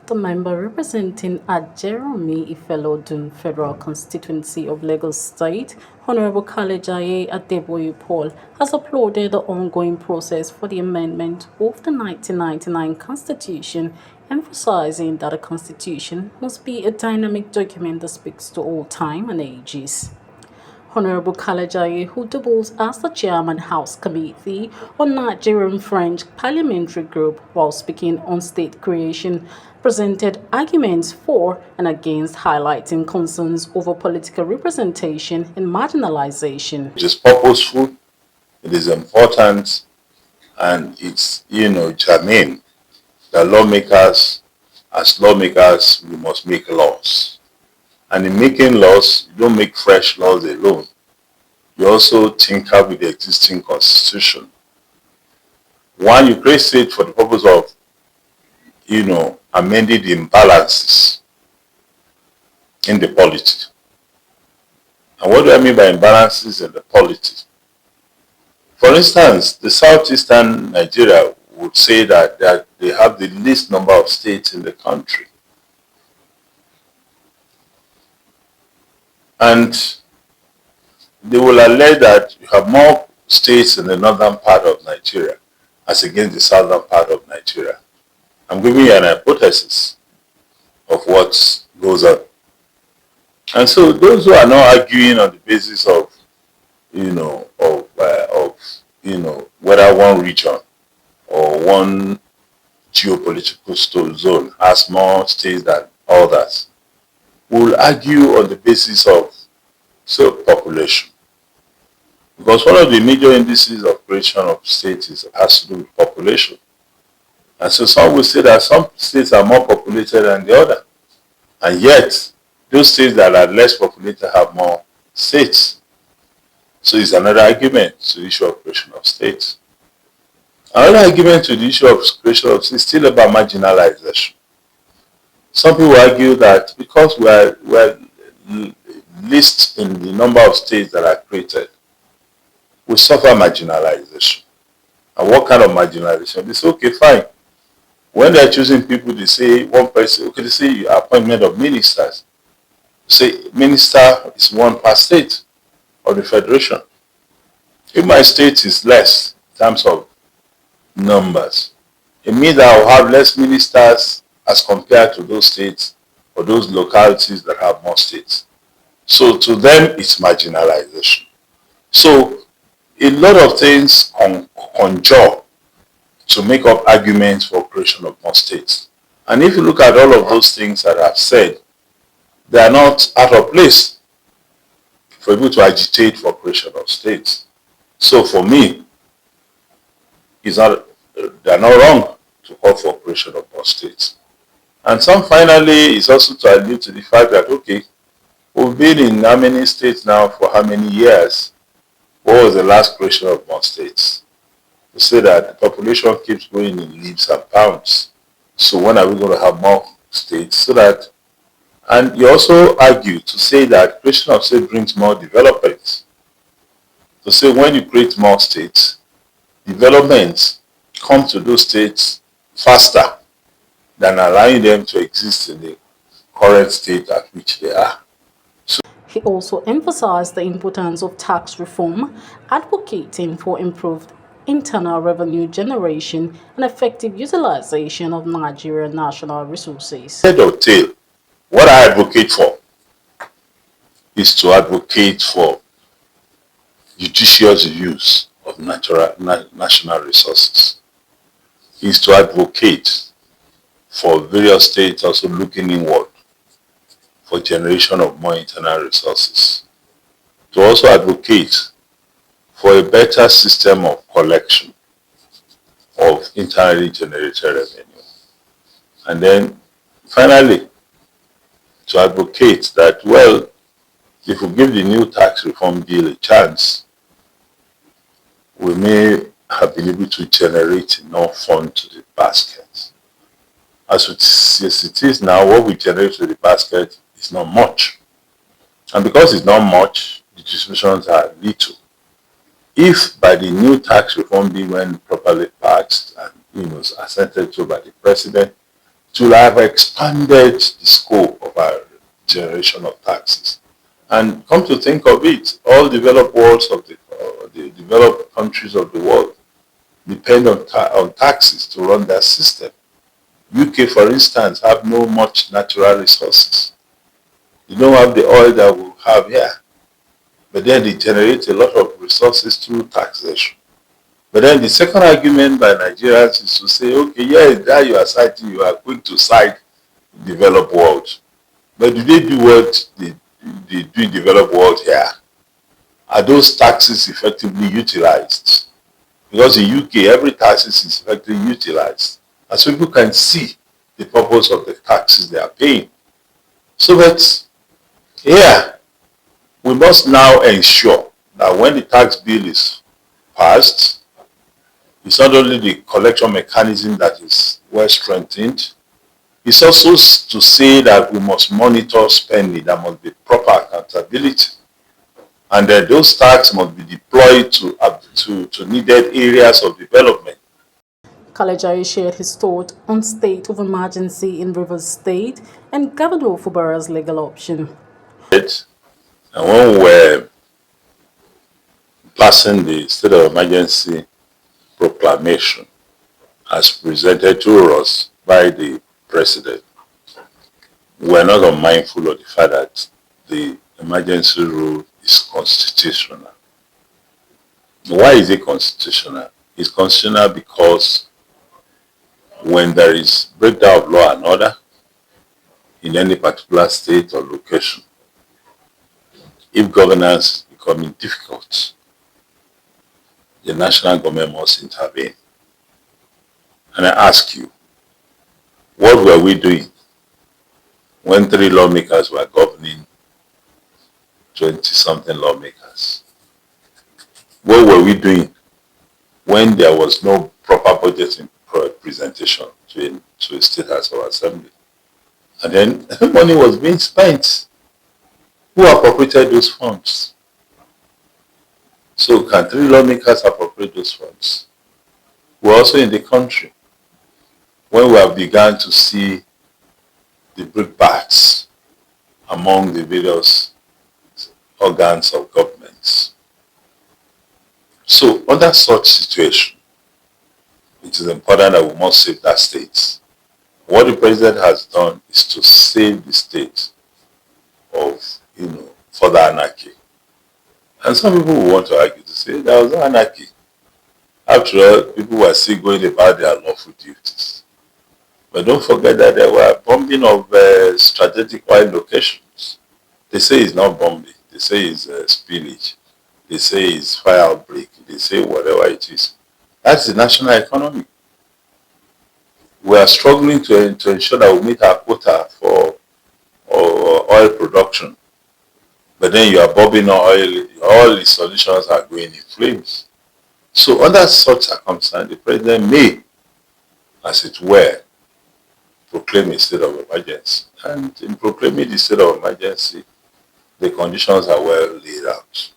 The member representing Jeremy Ifelodun Federal Constituency of Lagos State, Honorable Kalejaye Adeboye Paul, has applauded the ongoing process for the amendment of the 1999 Constitution, emphasizing that a constitution must be a dynamic document that speaks to all time and ages. Honorable Kalajaye, who doubles as the Chairman House Committee on Nigerian French Parliamentary Group while speaking on state creation, presented arguments for and against, highlighting concerns over political representation and marginalization. It is purposeful, it is important, and it's, germane that as lawmakers, we must make laws. And in making laws, you don't make fresh laws alone. You also tinker with the existing constitution. One, you create state for the purpose of, amending the imbalances in the polity. And what do I mean by imbalances in the polity? For instance, the southeastern Nigeria would say that they have the least number of states in the country. And they will allege that you have more states in the northern part of Nigeria as against the southern part of Nigeria. I'm giving you an hypothesis of what goes on. And so those who are not arguing on the basis of, whether one region or one geopolitical zone has more states than others, will argue on the basis of population. Because one of the major indices of creation of states has to do with population. And so some will say that some states are more populated than the other. And yet, those states that are less populated have more states. So it's another argument to the issue of creation of states. Another argument to the issue of creation of states is still about marginalization. Some people argue that because we're least in the number of states that are created, we suffer marginalization. And what kind of marginalization? They say, okay, fine. When they're choosing people, they say one person, okay, they say appointment of ministers. Say minister is one per state of the federation. If my state is less in terms of numbers, it means that I will have less ministers as compared to those states or those localities that have more states. So to them, it's marginalization. So a lot of things conjure to make up arguments for creation of more states. And if you look at all of those things that I've said, they are not out of place for people to agitate for creation of states. So for me, they are not wrong to call for creation of more states. And some finally is also to allude to the fact that, okay, we've been in how many states now for how many years? What was the last creation of more states? To say that the population keeps growing in leaps and bounds. So when are we going to have more states? So that, and you also argue to say that creation of states brings more development. To say when you create more states, development comes to those states faster than allowing them to exist in the current state at which they are. He also emphasized the importance of tax reform, advocating for improved internal revenue generation and effective utilization of Nigerian national resources. Head or tail, what I advocate for is to advocate for judicious use of national resources. Is to advocate for various states also looking inward for generation of more internal resources. To also advocate for a better system of collection of internally generated revenue. And then finally, to advocate that, well, if we give the new tax reform bill a chance, we may have been able to generate enough funds to the basket. As it is now, what we generate to the basket is not much. And because it's not much, the distributions are little. If by the new tax reform bill, when properly passed and assented to by the president, to have expanded the scope of our generation of taxes. And come to think of it, all developed worlds of the developed countries of the world depend on taxes to run their system. UK, for instance, have no much natural resources. They don't have the oil that we have here, but then they generate a lot of resources through taxation. But then the second argument by Nigerians is to say, okay, yes, that you are citing, you are quick to cite developed world. But do they do what they do in developed world here? Are those taxes effectively utilized? Because in UK, every tax is effectively utilized. And so people can see the purpose of the taxes they are paying. So that here, we must now ensure that when the tax bill is passed, it's not only the collection mechanism that is well strengthened, it's also to say that we must monitor spending. There must be proper accountability. And that those taxes must be deployed to needed areas of development. Kalajaye shared his thought on state of emergency in Rivers State and Governor Fubara's legal option. And when we were passing the state of emergency proclamation as presented to us by the president, we are not unmindful of the fact that the emergency rule is constitutional. Why is it constitutional? It's constitutional because when there is breakdown of law and order in any particular state or location, if governance is becoming difficult, the national government must intervene. And I ask you, what were we doing when 3 lawmakers were governing 20-something lawmakers? What were we doing when there was no proper budgeting presentation to a state house of assembly? And then money was being spent. Who appropriated those funds? So can 3 lawmakers appropriate those funds? We're also in the country when we have begun to see the brickbats among the various organs of governments. So under such situation, it is important that we must save that state. What the president has done is to save the state of, further anarchy. And some people will want to argue to say there was no anarchy. After all, people were still going about their lawful duties. But don't forget that there were bombing of strategic oil locations. They say it's not bombing. They say it's spillage. They say it's fire outbreak. They say whatever it is. That's the national economy. We are struggling to ensure that we meet our quota for oil production. But then you are bombing oil, all the solutions are going in flames. So under such circumstances, the president may, as it were, proclaim a state of emergency. And in proclaiming the state of emergency, the conditions are well laid out.